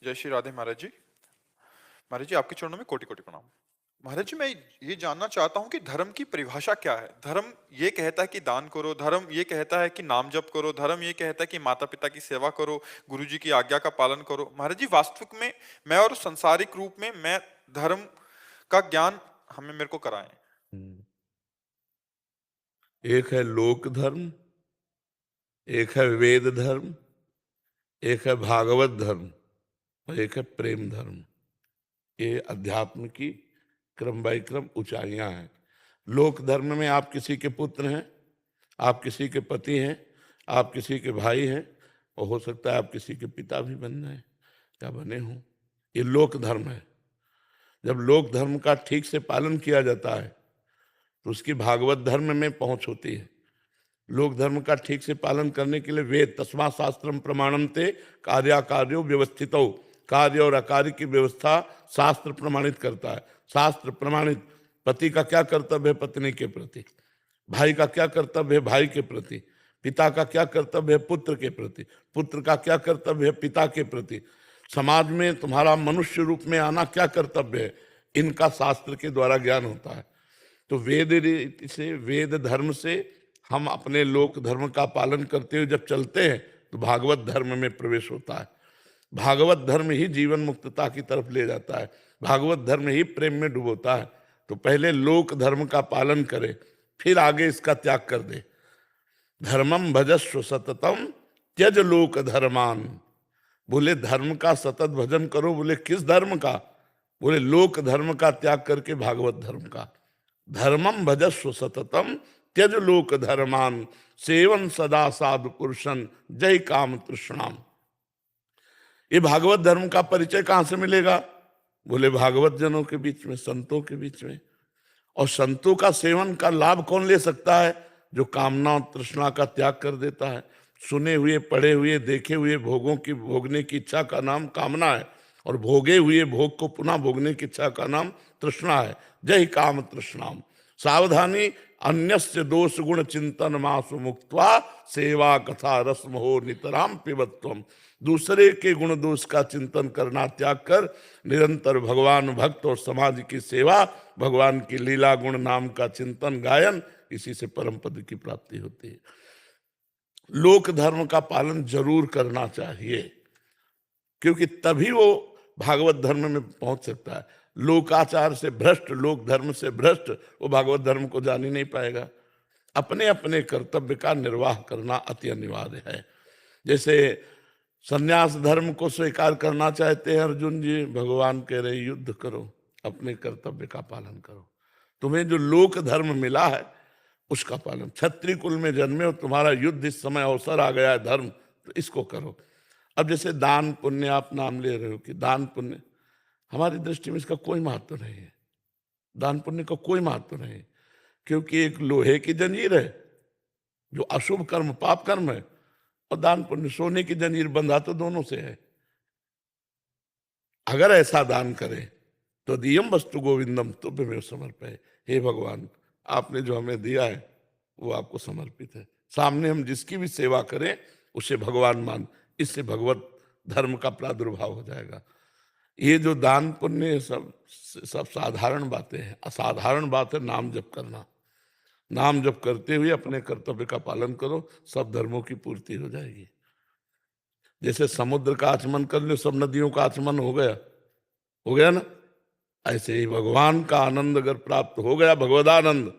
जय श्री राधे महाराज जी। महाराज जी, आपके चरणों में कोटि कोटि प्रणाम। महाराज जी, मैं ये जानना चाहता हूँ कि धर्म की परिभाषा क्या है। धर्म ये कहता है कि दान करो, धर्म ये कहता है कि नाम जप करो, धर्म ये कहता है कि माता पिता की सेवा करो, गुरु जी की आज्ञा का पालन करो। महाराज जी, वास्तविक में मैं और संसारिक रूप में मैं धर्म का ज्ञान हमें मेरे को कराएं। हम्म। एक है लोक धर्म, एक है वेद धर्म, एक है भागवत धर्म और एक है प्रेम धर्म। ये अध्यात्म की क्रम बाई क्रम ऊंचाइयां हैं। लोक धर्म में आप किसी के पुत्र हैं, आप किसी के पति हैं, आप किसी के भाई हैं, और हो सकता है आप किसी के पिता भी बन जाए या बने हों। ये लोक धर्म है। जब लोक धर्म का ठीक से पालन किया जाता है तो उसकी भागवत धर्म में पहुंच होती है। लोक धर्म का ठीक से पालन करने के लिए वेद तस्मा शास्त्रम प्रमाणन्ते कार्याकार्यो व्यवस्थितो, कार्य और अकार्य की व्यवस्था शास्त्र प्रमाणित करता है। शास्त्र प्रमाणित पति का क्या कर्तव्य है पत्नी के प्रति, भाई का क्या कर्तव्य है भाई के प्रति, पिता का क्या कर्तव्य है पुत्र के प्रति, पुत्र का क्या कर्तव्य है पिता के प्रति, समाज में तुम्हारा मनुष्य रूप में आना क्या कर्तव्य है, इनका शास्त्र के द्वारा ज्ञान होता है। तो वेद रीति से, वेद धर्म से हम अपने लोक धर्म का पालन करते हुए जब चलते हैं तो भागवत धर्म में प्रवेश होता है। भागवत धर्म ही जीवन मुक्तता की तरफ ले जाता है, भागवत धर्म ही प्रेम में डुबोता है। तो पहले लोक धर्म का पालन करे, फिर आगे इसका त्याग कर दे। धर्मम भजस्व सततम त्यज लोक धर्मान। बोले धर्म का सतत भजन करो। बोले किस धर्म का? बोले लोक धर्म का त्याग करके भागवत धर्म का। धर्मम भजस्व सततम त्यज लोक धर्मान, सेवन सदा साधु पुरुषन जय काम तृष्णाम। ये भागवत धर्म का परिचय कहां से मिलेगा? बोले भागवत जनों के बीच में, संतों के बीच में। और संतों का सेवन का लाभ कौन ले सकता है? जो कामना और तृष्णा का त्याग कर देता है। सुने हुए, पढ़े हुए, देखे हुए भोगों की भोगने की इच्छा का नाम कामना है, और भोगे हुए भोग को पुनः भोगने की इच्छा का नाम तृष्णा है। जय काम तृष्णाम। सावधानी, अन्यस्य दोष गुण चिंतन मासु मुक्त्वा सेवा कथा रस्म हो नितराम पिबत्वम। दूसरे के गुण दोष का चिंतन करना त्याग कर निरंतर भगवान भक्त और समाज की सेवा, भगवान की लीला गुण नाम का चिंतन गायन, इसी से परम पद की प्राप्ति होती है। लोक धर्म का पालन जरूर करना चाहिए, क्योंकि तभी वो भागवत धर्म में पहुंच सकता है। लोकाचार से भ्रष्ट, लोक धर्म से भ्रष्ट, वो भागवत धर्म को जान ही नहीं पाएगा। अपने अपने कर्तव्य का निर्वाह करना अति अनिवार्य है। जैसे संन्यास धर्म को स्वीकार करना चाहते हैं अर्जुन जी, भगवान कह रहे युद्ध करो, अपने कर्तव्य का पालन करो। तुम्हें जो लोक धर्म मिला है उसका पालन, क्षत्रिय कुल में जन्मे हो, तुम्हारा युद्ध इस समय अवसर आ गया है धर्म, तो इसको करो। अब जैसे दान पुण्य आप नाम ले रहे हो कि दान पुण्य, हमारी दृष्टि में इसका कोई महत्व नहीं है। दान पुण्य का कोई महत्व नहीं, क्योंकि एक लोहे की जंजीर है जो अशुभ कर्म पाप कर्म है, और दान पुण्य सोने की जंजीर बंधा तो दोनों से है। अगर ऐसा दान करें तो दियम वस्तु गोविंदम तुभ्यमेव समर्पय। हे भगवान, आपने जो हमें दिया है वो आपको समर्पित है। सामने हम जिसकी भी सेवा करें उसे भगवान मान, इससे भगवत धर्म का प्रादुर्भाव हो जाएगा। ये जो दान पुण्य सब साधारण बातें हैं। असाधारण बात है नाम जप करना। नाम जप करते हुए अपने कर्तव्य का पालन करो, सब धर्मों की पूर्ति हो जाएगी। जैसे समुद्र का आचमन कर लो, सब नदियों का आचमन हो गया ना। ऐसे ही भगवान का आनंद अगर प्राप्त हो गया, भगवदानंद,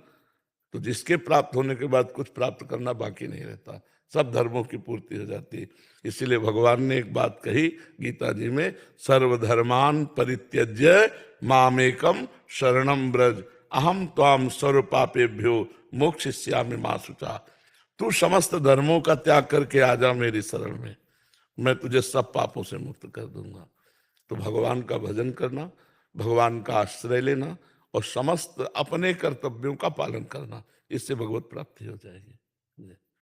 तो जिसके प्राप्त होने के बाद कुछ प्राप्त करना बाकी नहीं रहता, सब धर्मों की पूर्ति हो जाती है। इसीलिए भगवान ने एक बात कही गीता जी में, सर्वधर्मान परित्यज्य मामेकम शरणम ब्रज अहम त्वाम सर्व पापेभ्यो मोक्षयिष्यामि मा शुचा। तू समस्त धर्मों का त्याग करके आ जा मेरी शरण में, मैं तुझे सब पापों से मुक्त कर दूंगा। तो भगवान का भजन करना, भगवान का आश्रय लेना और समस्त अपने कर्तव्यों का पालन करना, इससे भगवत प्राप्ति हो जाएगी।